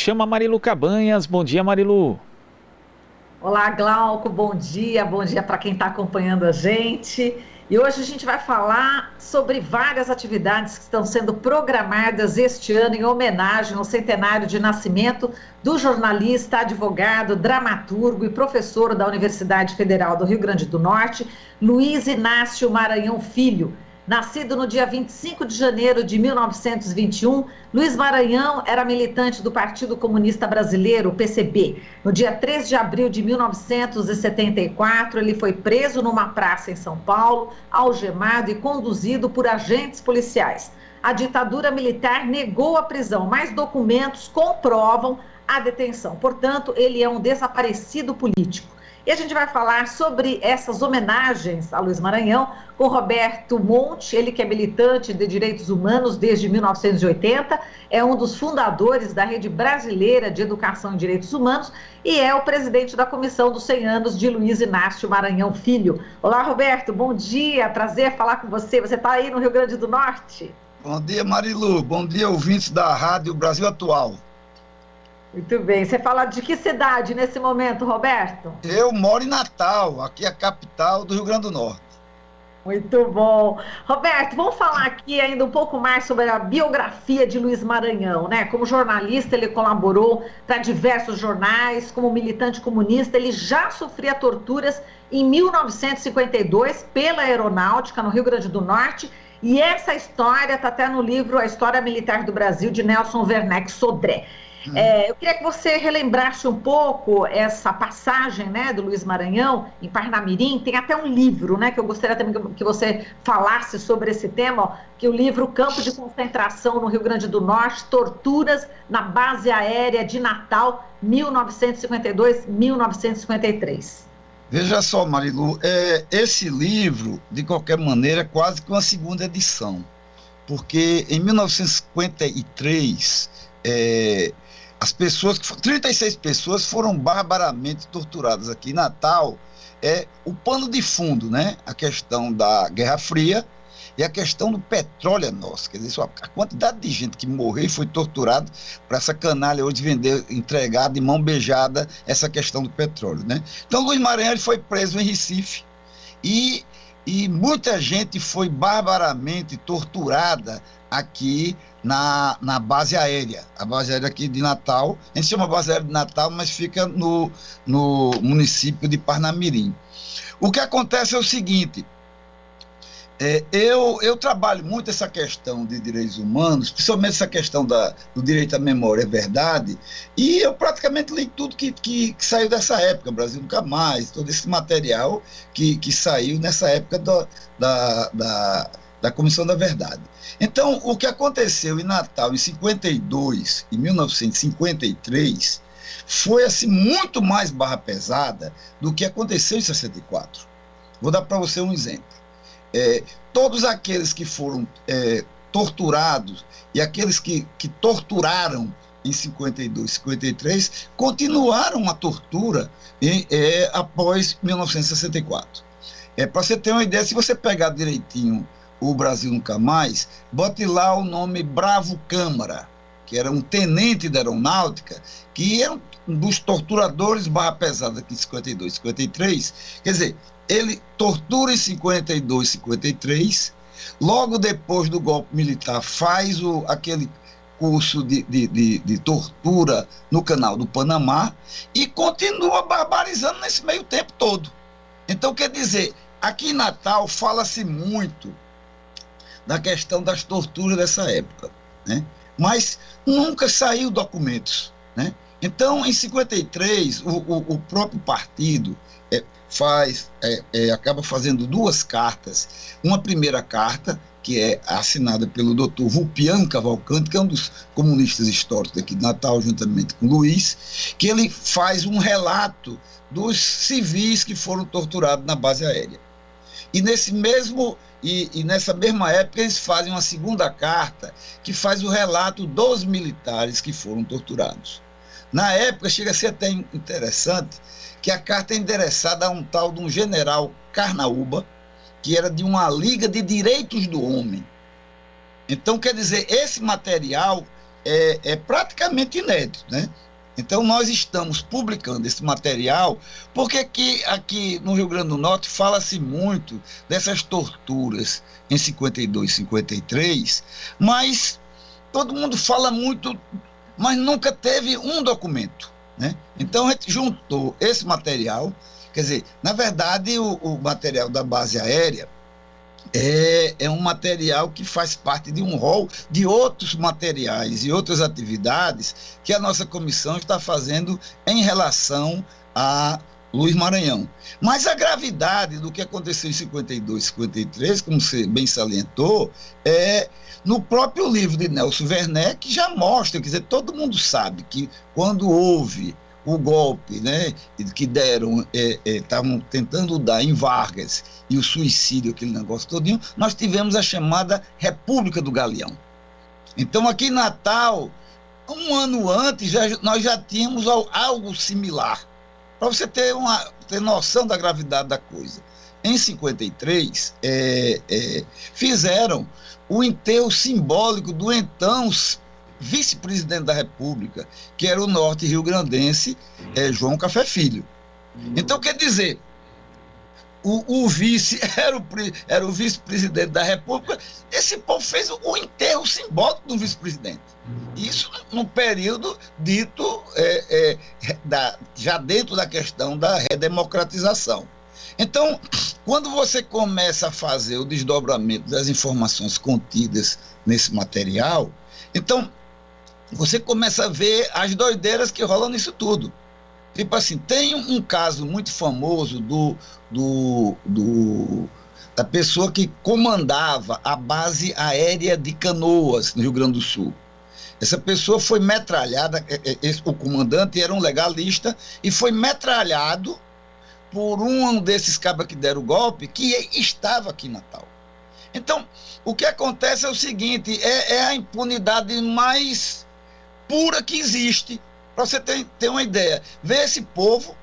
chama Marilu Cabanhas. Bom dia, Marilu. Olá, Glauco, bom dia para quem está acompanhando a gente. E hoje a gente vai falar sobre várias atividades que estão sendo programadas este ano em homenagem ao centenário de nascimento do jornalista, advogado, dramaturgo e professor da Universidade Federal do Rio Grande do Norte, Luiz Inácio Maranhão Filho. Nascido no dia 25 de janeiro de 1921, Luiz Maranhão era militante do Partido Comunista Brasileiro, PCB. No dia 3 de abril de 1974, ele foi preso numa praça em São Paulo, algemado e conduzido por agentes policiais. A ditadura militar negou a prisão, mas documentos comprovam a detenção. Portanto, ele é um desaparecido político. E a gente vai falar sobre essas homenagens a Luiz Maranhão com Roberto Monte, ele que é militante de direitos humanos desde 1980, é um dos fundadores da Rede Brasileira de Educação em Direitos Humanos e é o presidente da Comissão dos 100 anos de Luiz Inácio Maranhão Filho. Olá, Roberto, bom dia, prazer falar com você. Você está aí no Rio Grande do Norte? Bom dia, Marilu. Bom dia, ouvintes da Rádio Brasil Atual. Muito bem. Você fala de que cidade nesse momento, Roberto? Eu moro em Natal, aqui é a capital do Rio Grande do Norte. Muito bom. Roberto, vamos falar aqui ainda um pouco mais sobre a biografia de Luiz Maranhão, né? Como jornalista, ele colaborou para diversos jornais, como militante comunista, ele já sofria torturas em 1952 pela Aeronáutica, no Rio Grande do Norte, e essa história está até no livro A História Militar do Brasil, de Nelson Werneck Sodré. Eu queria que você relembrasse um pouco essa passagem, né, do Luiz Maranhão em Parnamirim. Tem até um livro, né, que eu gostaria também que você falasse sobre esse tema, ó, que é o livro Campo de Concentração no Rio Grande do Norte, Torturas na Base Aérea de Natal, 1952-1953. Veja só, Marilu, esse livro, de qualquer maneira, é quase que uma segunda edição, porque em 1953, as pessoas, 36 pessoas foram barbaramente torturadas aqui em Natal. O pano de fundo, né? A questão da Guerra Fria e a questão do petróleo é nosso. Quer dizer, a quantidade de gente que morreu e foi torturado para essa canalha hoje vender, entregar de mão beijada essa questão do petróleo, né? Então, Luiz Maranhão ele foi preso em Recife e muita gente foi barbaramente torturada aqui na base aérea. A base aérea aqui de Natal, a gente chama base aérea de Natal, mas fica no município de Parnamirim. O que acontece é o seguinte, eu trabalho muito essa questão de direitos humanos, principalmente essa questão do direito à memória, é verdade, e eu praticamente li tudo que saiu dessa época, Brasil Nunca Mais, todo esse material que saiu nessa época da Comissão da Verdade. Então, o que aconteceu em Natal em 52, em 1953, foi assim, muito mais barra pesada do que aconteceu em 64. Vou dar para você um exemplo. Todos aqueles que foram torturados e aqueles que torturaram em 52, 53, continuaram a tortura após 1964. Para você ter uma ideia, se você pegar direitinho o Brasil Nunca Mais, bote lá o nome Bravo Câmara, que era um tenente da aeronáutica, que era um dos torturadores barra pesada aqui em 52, 53. Quer dizer, ele tortura em 52, 53, logo depois do golpe militar faz aquele curso de tortura no canal do Panamá e continua barbarizando nesse meio tempo todo. Então, quer dizer, aqui em Natal fala-se muito da questão das torturas dessa época, né? Mas nunca saiu documentos, né? Então, em 53, o próprio partido acaba fazendo duas cartas. Uma primeira carta, que é assinada pelo Dr. Vulpiano Cavalcante, que é um dos comunistas históricos aqui de Natal, juntamente com Luiz, que ele faz um relato dos civis que foram torturados na base aérea. E nessa mesma época eles fazem uma segunda carta que faz o relato dos militares que foram torturados. Na época chega a ser até interessante que a carta é endereçada a um tal de um general Carnaúba, que era de uma Liga de Direitos do Homem. Então, quer dizer, esse material é praticamente inédito, né? Então, nós estamos publicando esse material porque aqui no Rio Grande do Norte fala-se muito dessas torturas em 52, 53, mas todo mundo fala muito, mas nunca teve um documento, né? Então, a gente juntou esse material, quer dizer, na verdade, o material da base aérea é um material que faz parte de um rol de outros materiais e outras atividades que a nossa comissão está fazendo em relação a Luiz Maranhão. Mas a gravidade do que aconteceu em 52, 53, como você bem salientou, no próprio livro de Nelson Werneck já mostra, quer dizer, todo mundo sabe que quando houve o golpe, né, que deram, estavam tentando dar em Vargas, e o suicídio, aquele negócio todinho, nós tivemos a chamada República do Galeão. Então, aqui em Natal, um ano antes, nós já tínhamos algo similar, para você ter noção da gravidade da coisa. Em 53, fizeram o enterro simbólico do então vice-presidente da República, que era o norte rio-grandense, João Café Filho. Então, quer dizer, o vice era o vice-presidente da República, esse povo fez o enterro simbólico do vice-presidente. Isso num período dito já dentro da questão da redemocratização. Então, quando você começa a fazer o desdobramento das informações contidas nesse material, então você começa a ver as doideiras que rolam nisso tudo. Tipo assim, tem um caso muito famoso da pessoa que comandava a base aérea de Canoas, no Rio Grande do Sul. Essa pessoa foi metralhada, o comandante era um legalista, e foi metralhado por um desses cabras que deram o golpe, que estava aqui em Natal. Então, o que acontece é o seguinte, é a impunidade mais pura que existe. Para você ter uma ideia, ver esse povo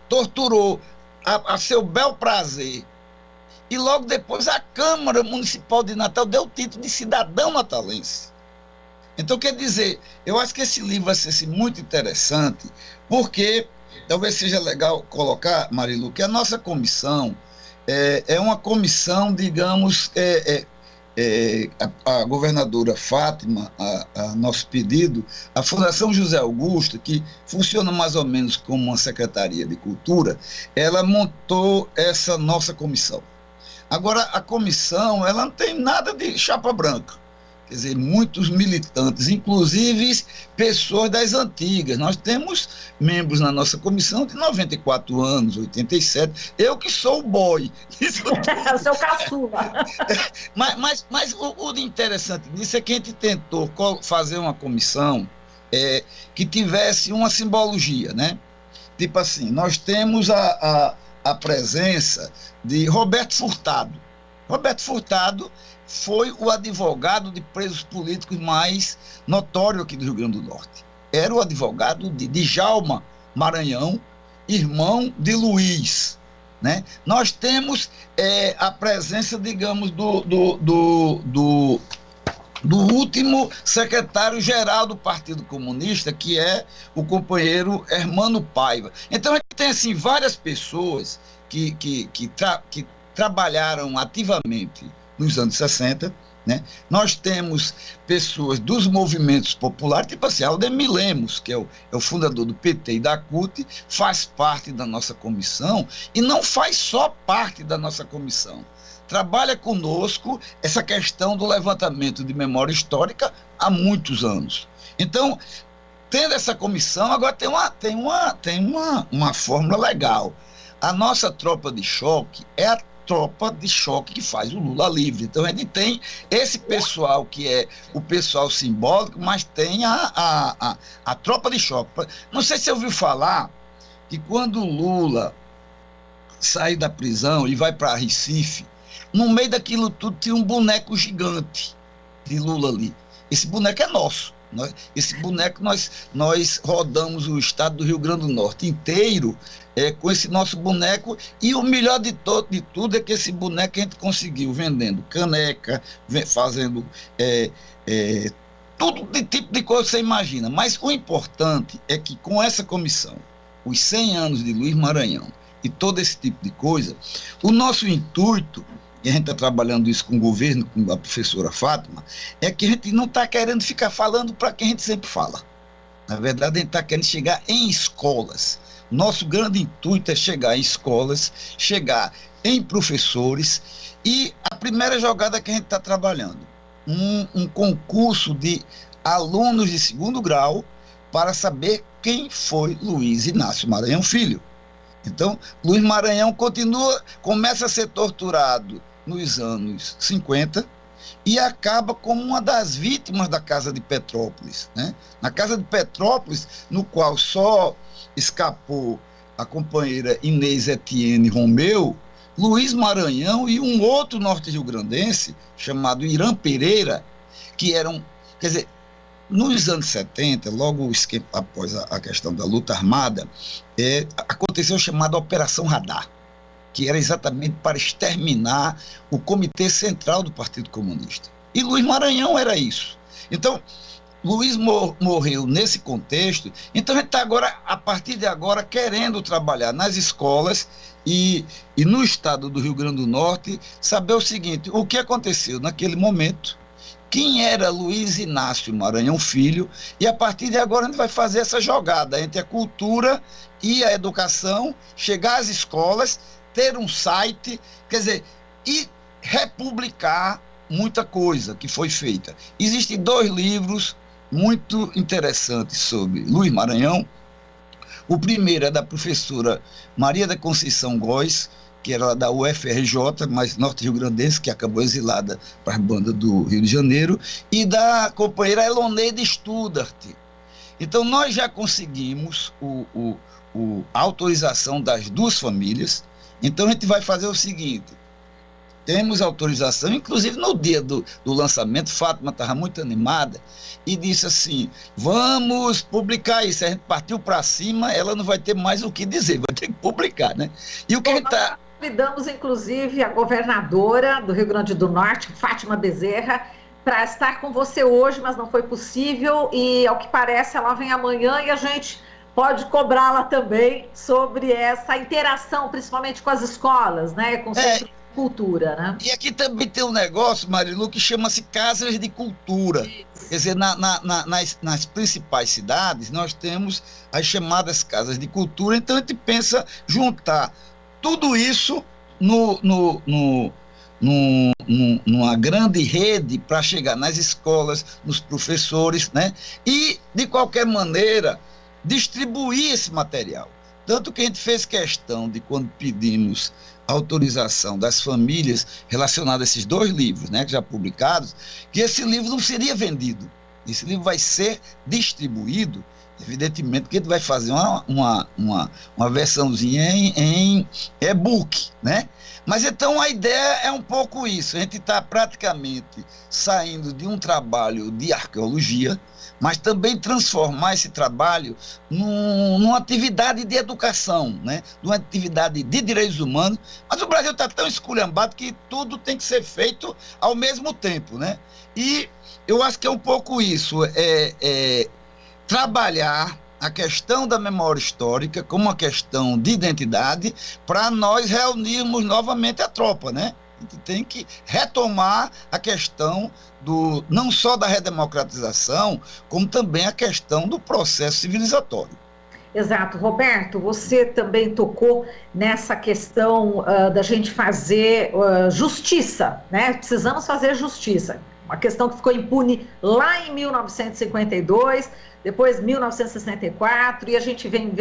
torturou a seu bel prazer, e logo depois a Câmara Municipal de Natal deu o título de cidadão natalense. Então, quer dizer, eu acho que esse livro vai ser muito interessante, porque talvez seja legal colocar, Marilu, que a nossa comissão é uma comissão, digamos, a governadora Fátima, a nosso pedido, a Fundação José Augusto, que funciona mais ou menos como uma secretaria de cultura, ela montou essa nossa comissão. Agora, a comissão, ela não tem nada de chapa branca. Quer dizer, muitos militantes, inclusive pessoas das antigas. Nós temos membros na nossa comissão de 94 anos, 87. Eu que sou o boy. Seu caçula. Mas o interessante disso é que a gente tentou fazer uma comissão que tivesse uma simbologia, né? Tipo assim, nós temos a presença de Roberto Furtado. Roberto Furtado foi o advogado de presos políticos mais notório aqui do Rio Grande do Norte. Era o advogado de Djalma Maranhão, irmão de Luiz, né? Nós temos a presença, digamos, do último secretário-geral do Partido Comunista, que é o companheiro Hermano Paiva. Então, a gente tem, assim, várias pessoas que trabalharam ativamente nos anos 60, né? Nós temos pessoas dos movimentos populares, tipo assim, Aldemir Lemos, que é o fundador do PT e da CUT, faz parte da nossa comissão, e não faz só parte da nossa comissão. Trabalha conosco essa questão do levantamento de memória histórica há muitos anos. Então, tendo essa comissão, agora tem uma fórmula legal. A nossa tropa de choque é a tropa de choque que faz o Lula livre. Então, a gente tem esse pessoal que é o pessoal simbólico, mas tem a tropa de choque. Não sei se você ouviu falar que quando o Lula sai da prisão e vai para Recife, no meio daquilo tudo tinha um boneco gigante de Lula ali. Esse boneco é nosso. Esse boneco, nós rodamos o estado do Rio Grande do Norte inteiro com esse nosso boneco, e o melhor de tudo é que esse boneco a gente conseguiu vendendo caneca, fazendo tudo de tipo de coisa que você imagina. Mas o importante é que com essa comissão, os 100 anos de Luiz Maranhão e todo esse tipo de coisa, o nosso intuito, e a gente está trabalhando isso com o governo, com a professora Fátima, é que a gente não está querendo ficar falando para quem a gente sempre fala. Na verdade, a gente está querendo chegar em escolas. Nosso grande intuito é chegar em escolas, chegar em professores, e a primeira jogada que a gente está trabalhando, um concurso de alunos de 2º grau para saber quem foi Luiz Inácio Maranhão Filho. Então, Luiz Maranhão começa a ser torturado nos anos 50 e acaba como uma das vítimas da Casa de Petrópolis, né? Na Casa de Petrópolis, no qual só escapou a companheira Inês Etienne Romeu, Luiz Maranhão e um outro norte-riograndense chamado Irã Pereira, que eram, quer dizer, nos anos 70, logo após a questão da luta armada, aconteceu a chamada Operação Radar, que era exatamente para exterminar o Comitê Central do Partido Comunista. E Luiz Maranhão era isso. Então, Luiz morreu nesse contexto, então a gente está agora, a partir de agora, querendo trabalhar nas escolas e no estado do Rio Grande do Norte, saber o seguinte, o que aconteceu naquele momento, quem era Luiz Inácio Maranhão Filho, e a partir de agora a gente vai fazer essa jogada entre a cultura e a educação, chegar às escolas, ter um site, quer dizer, e republicar muita coisa que foi feita. Existem 2 livros muito interessantes sobre Luiz Maranhão. O primeiro é da professora Maria da Conceição Góes, que era da UFRJ, mas norte-riograndense, que acabou exilada para as bandas do Rio de Janeiro, e da companheira Eloneide Studart. Então, nós já conseguimos a autorização das 2 famílias. Então, a gente vai fazer o seguinte, temos autorização, inclusive no dia do lançamento, Fátima estava muito animada e disse assim, vamos publicar isso. A gente partiu para cima, ela não vai ter mais o que dizer, vai ter que publicar, né? E o que a gente está... Convidamos, inclusive, a governadora do Rio Grande do Norte, Fátima Bezerra, para estar com você hoje, mas não foi possível, e ao que parece ela vem amanhã e a gente pode cobrá-la também sobre essa interação, principalmente com as escolas, né, com o Centro de Cultura, né? E aqui também tem um negócio, Marilu, que chama-se Casas de Cultura. Isso. Quer dizer, nas principais cidades, nós temos as chamadas Casas de Cultura, então a gente pensa juntar tudo isso numa grande rede para chegar nas escolas, nos professores, né? E, de qualquer maneira, distribuir esse material. Tanto que a gente fez questão de, quando pedimos a autorização das famílias relacionadas a esses 2 livros, né, já publicados, que esse livro não seria vendido. Esse livro vai ser distribuído, evidentemente que a gente vai fazer uma versãozinha em e-book, né? Mas então a ideia é um pouco isso, a gente está praticamente saindo de um trabalho de arqueologia, mas também transformar esse trabalho numa atividade de educação, né? Numa atividade de direitos humanos, mas o Brasil está tão esculhambado que tudo tem que ser feito ao mesmo tempo, né? E eu acho que é um pouco isso, trabalhar a questão da memória histórica como uma questão de identidade para nós reunirmos novamente a tropa, né? A gente tem que retomar a questão não só da redemocratização, como também a questão do processo civilizatório. Exato. Roberto, você também tocou nessa questão da gente fazer justiça, né? Precisamos fazer justiça. Uma questão que ficou impune lá em 1952, depois 1964, e a gente vem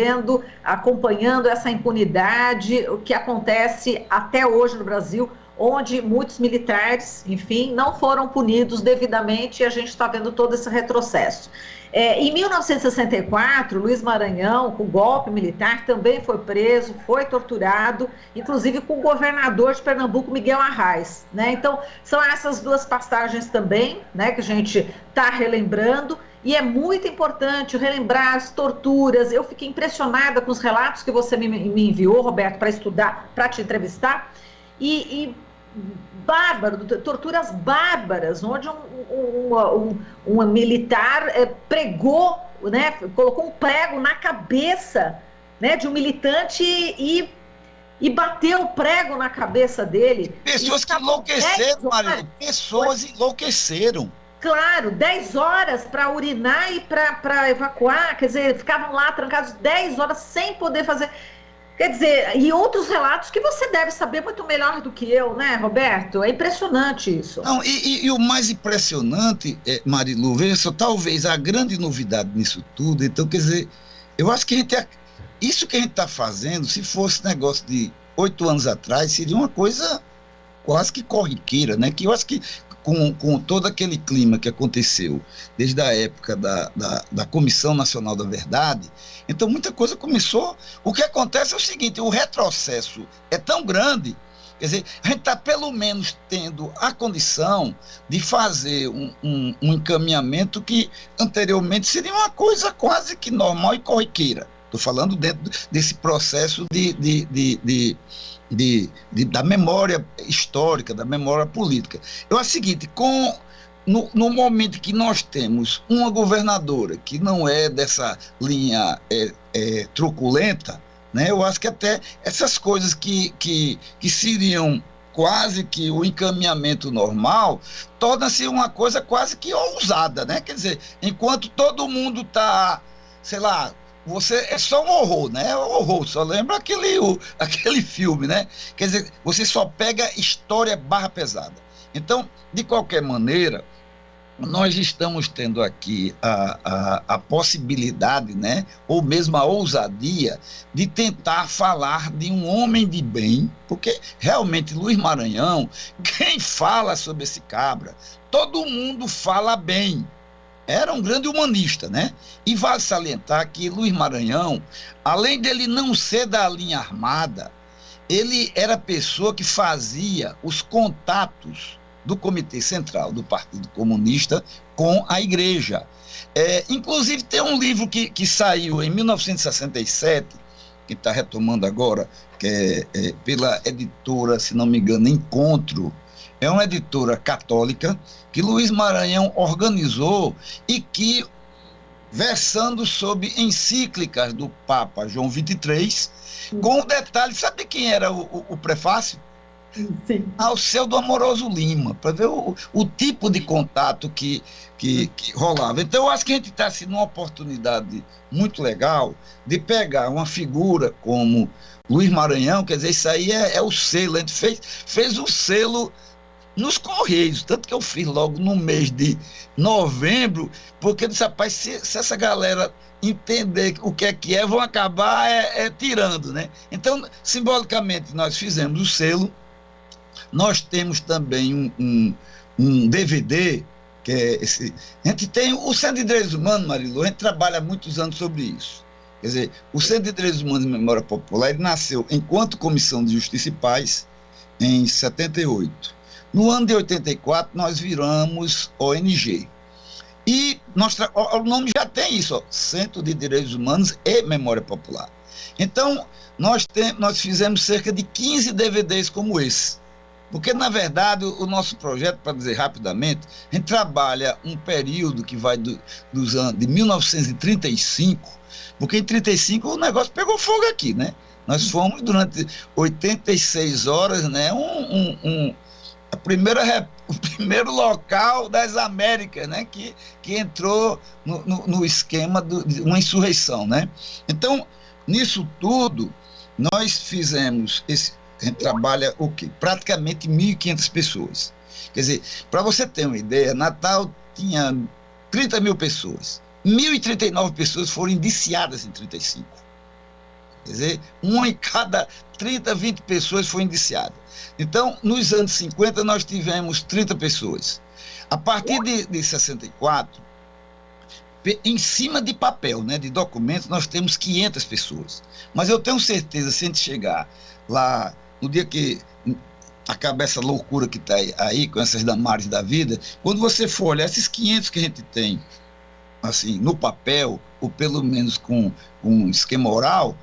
acompanhando essa impunidade, o que acontece até hoje no Brasil, onde muitos militares, enfim, não foram punidos devidamente, e a gente está vendo todo esse retrocesso. Em 1964, Luiz Maranhão, com golpe militar, também foi preso, foi torturado, inclusive com o governador de Pernambuco, Miguel Arraes, né? Então, são essas 2 passagens também, né, que a gente está relembrando, e é muito importante relembrar as torturas. Eu fiquei impressionada com os relatos que você me enviou, Roberto, para estudar, para te entrevistar, e bárbaro, torturas bárbaras, onde um militar pregou, né, colocou um prego na cabeça, né, de um militante e bateu o prego na cabeça dele. Pessoas que enlouqueceram, Maria, pessoas enlouqueceram. Claro, 10 horas para urinar e para evacuar, quer dizer, ficavam lá trancados 10 horas sem poder fazer. Quer dizer, e outros relatos que você deve saber muito melhor do que eu, né, Roberto? É impressionante isso. Não, e o mais impressionante, Marilu, veja só, talvez a grande novidade nisso tudo, então, quer dizer, eu acho que isso que a gente está fazendo, se fosse negócio de 8 anos atrás, seria uma coisa quase que corriqueira, né? Que eu acho que com todo aquele clima que aconteceu desde a época da Comissão Nacional da Verdade, então muita coisa começou. O que acontece é o seguinte: o retrocesso é tão grande, quer dizer, a gente está pelo menos tendo a condição de fazer um encaminhamento que anteriormente seria uma coisa quase que normal e corriqueira. Estou falando dentro desse processo da memória histórica, da memória política. Eu acho o seguinte: no momento que nós temos uma governadora que não é dessa linha truculenta, né, eu acho que até essas coisas que seriam quase que o encaminhamento normal, torna-se uma coisa quase que ousada, né? Quer dizer, enquanto todo mundo está, sei lá, você é só um horror, né? Horror, só lembra aquele filme, né? Quer dizer, você só pega história barra pesada. Então, de qualquer maneira, nós estamos tendo aqui a possibilidade, né? Ou mesmo a ousadia de tentar falar de um homem de bem, porque realmente Luiz Maranhão, quem fala sobre esse cabra, todo mundo fala bem. Era um grande humanista, né? E vale salientar que Luiz Maranhão, além dele não ser da linha armada, ele era pessoa que fazia os contatos do Comitê Central do Partido Comunista com a Igreja. Inclusive, tem um livro que saiu em 1967, que está retomando agora, que é pela editora, se não me engano, Encontro. É uma editora católica que Luiz Maranhão organizou e que, versando sobre encíclicas do Papa João XXIII, com o detalhe, sabe quem era o prefácio? Sim. Alceu do Amoroso Lima, para ver o tipo de contato que rolava. Então, eu acho que a gente está assim, numa oportunidade muito legal de pegar uma figura como Luiz Maranhão, quer dizer, isso aí é o selo, a gente fez o selo nos Correios, tanto que eu fiz logo no mês de novembro, porque eu disse, rapaz, se essa galera entender o que é, vão acabar tirando, né? Então, simbolicamente, nós fizemos o selo. Nós temos também um DVD, que é esse. A gente tem o Centro de Direitos Humanos, Marilu, a gente trabalha há muitos anos sobre isso. Quer dizer, o Centro de Direitos Humanos e Memória Popular, ele nasceu enquanto Comissão de Justiça e Paz em 78. No ano de 84, nós viramos ONG. E o nome já tem isso, ó, Centro de Direitos Humanos e Memória Popular. Então, nós fizemos cerca de 15 DVDs como esse. Porque, na verdade, o nosso projeto, para dizer rapidamente, a gente trabalha um período que vai dos anos de 1935, porque em 1935 o negócio pegou fogo aqui, né? Nós fomos durante 86 horas, né? O primeiro local das Américas, né? Que entrou no esquema de uma insurreição, né? Então, nisso tudo, nós fizemos a gente trabalha o quê? Praticamente 1.500 pessoas. Quer dizer, para você ter uma ideia, Natal tinha 30 mil pessoas. 1.039 pessoas foram indiciadas em 1935. Quer dizer, uma em cada 30, 20 pessoas foi indiciada. Então, nos anos 50, nós tivemos 30 pessoas. A partir de 64, em cima de papel, né, de documentos, nós temos 500 pessoas. Mas eu tenho certeza, se a gente chegar lá, no dia que acaba essa loucura que está aí, com essas damares da vida, quando você for olhar esses 500 que a gente tem assim, no papel, ou pelo menos com um esquema oral,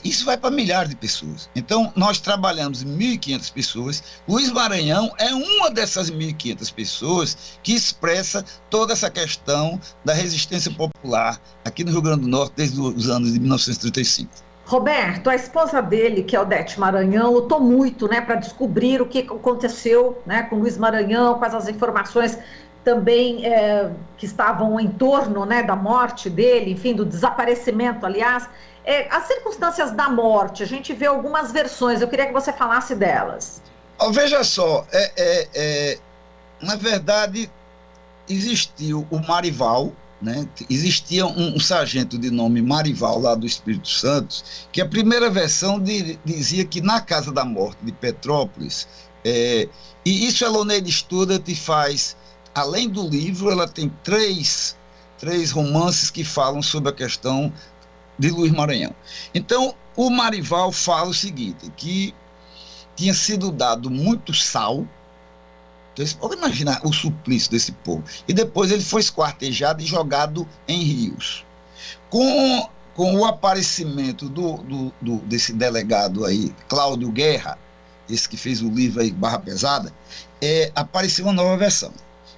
isso vai para milhares de pessoas. Então, nós trabalhamos em 1.500 pessoas. Luiz Maranhão é uma dessas 1.500 pessoas que expressa toda essa questão da resistência popular aqui no Rio Grande do Norte desde os anos de 1935. Roberto, a esposa dele, que é Odete Maranhão, lutou muito, né, para descobrir o que aconteceu, né, com Luiz Maranhão, quais as informações também que estavam em torno, né, da morte dele, enfim, do desaparecimento, aliás. As circunstâncias da morte, a gente vê algumas versões, eu queria que você falasse delas. Veja só, na verdade, existiu o Marival, né? Existia um sargento de nome Marival, lá do Espírito Santo, que a primeira versão dizia que na Casa da Morte de Petrópolis, e isso a Loneide Studart faz, além do livro, ela tem três romances que falam sobre a questão de Luiz Maranhão. Então, o Marival fala o seguinte, que tinha sido dado muito sal. Então, você pode imaginar o suplício desse povo. E depois ele foi esquartejado e jogado em rios. Com o aparecimento desse delegado aí, Cláudio Guerra, esse que fez o livro aí, Barra Pesada, apareceu uma nova versão,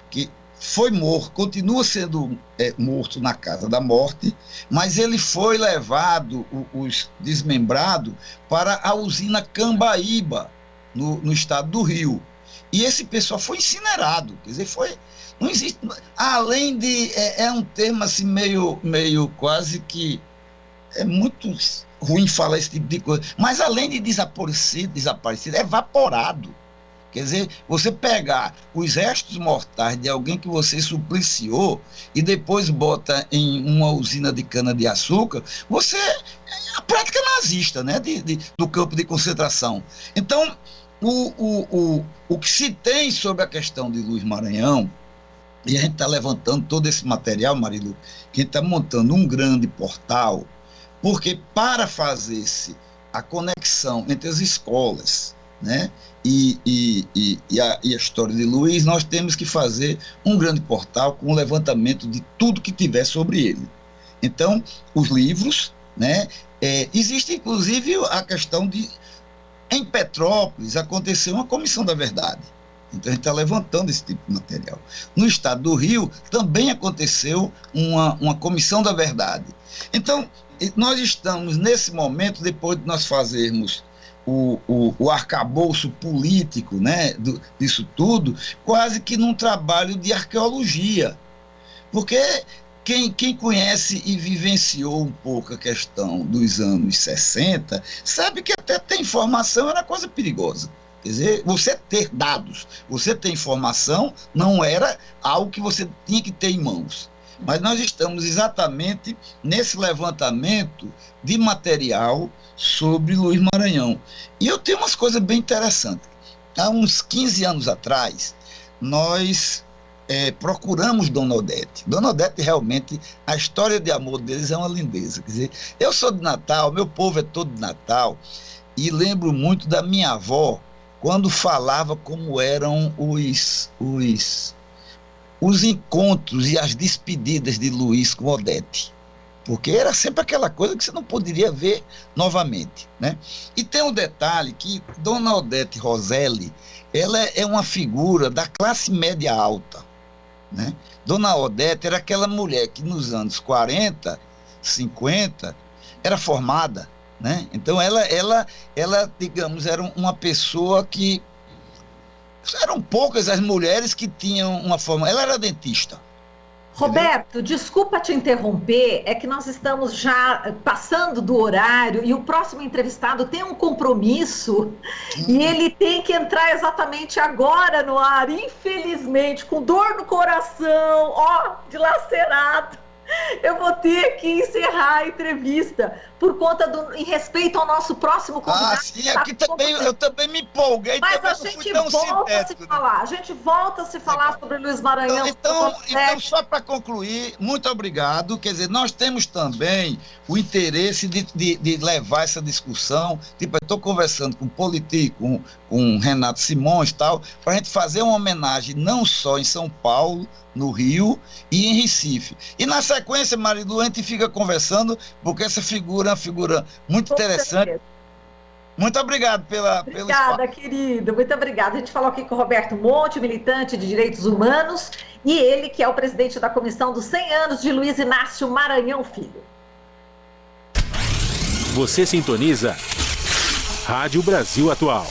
que foi morto, continua sendo morto na Casa da Morte, mas ele foi levado, desmembrado, para a usina Cambaíba, no estado do Rio. E esse pessoal foi incinerado, quer dizer, não existe, além de, um termo assim meio quase que, é muito ruim falar esse tipo de coisa, mas além de desaparecido, evaporado. Quer dizer, você pegar os restos mortais de alguém que você supliciou e depois bota em uma usina de cana-de-açúcar, você é a prática nazista, né, do campo de concentração. Então, o que se tem sobre a questão de Luiz Maranhão, e a gente está levantando todo esse material, Marilu, que a gente está montando um grande portal, porque para fazer-se a conexão entre as escolas, né, e a história de Luiz, nós temos que fazer um grande portal com o levantamento de tudo que tiver sobre ele. Então, os livros, né, existe inclusive a questão de, em Petrópolis, aconteceu uma comissão da verdade. Então, a gente está levantando esse tipo de material. No estado do Rio, também aconteceu uma comissão da verdade. Então, nós estamos, nesse momento, depois de nós fazermos o arcabouço político, né, disso tudo, quase que num trabalho de arqueologia. Porque quem conhece e vivenciou um pouco a questão dos anos 60, sabe que até ter informação era coisa perigosa. Quer dizer, você ter dados, você ter informação, não era algo que você tinha que ter em mãos. Mas nós estamos exatamente nesse levantamento de material sobre Luiz Maranhão. E eu tenho umas coisas bem interessantes. Há uns 15 anos atrás, nós procuramos Dona Odete. Dona Odete, realmente, a história de amor deles é uma lindeza. Quer dizer, eu sou de Natal, meu povo é todo de Natal, e lembro muito da minha avó, quando falava como eram os encontros e as despedidas de Luiz com Odete, porque era sempre aquela coisa que você não poderia ver novamente, né? E tem um detalhe que Dona Odete Roselli, ela é uma figura da classe média alta, né? Dona Odete era aquela mulher que nos anos 40, 50, era formada, né? Então ela, digamos, era uma pessoa que eram poucas as mulheres que tinham uma forma. Ela era dentista. Roberto, desculpa te interromper, é que nós estamos já passando do horário e o próximo entrevistado tem um compromisso e ele tem que entrar exatamente agora no ar, infelizmente, com dor no coração, dilacerado. Eu vou ter que encerrar a entrevista por conta em respeito ao nosso próximo convidado. Sim, aqui também, eu também me empolguei. Mas a gente volta a se falar, a gente volta a se falar sobre Luiz Maranhão. Então só para concluir, muito obrigado. Quer dizer, nós temos também o interesse de levar essa discussão. Tipo, eu estou conversando com o Politi, com Renato Simões e tal, para a gente fazer uma homenagem não só em São Paulo, no Rio e em Recife. E na sequência, Marilu, a gente fica conversando, porque essa figura é uma figura muito interessante. Muito obrigado pelo Obrigada, querido. Muito obrigada. A gente falou aqui com o Roberto Monte, militante de direitos humanos, e ele que é o presidente da comissão dos 100 anos de Luiz Inácio Maranhão Filho. Você sintoniza Rádio Brasil Atual.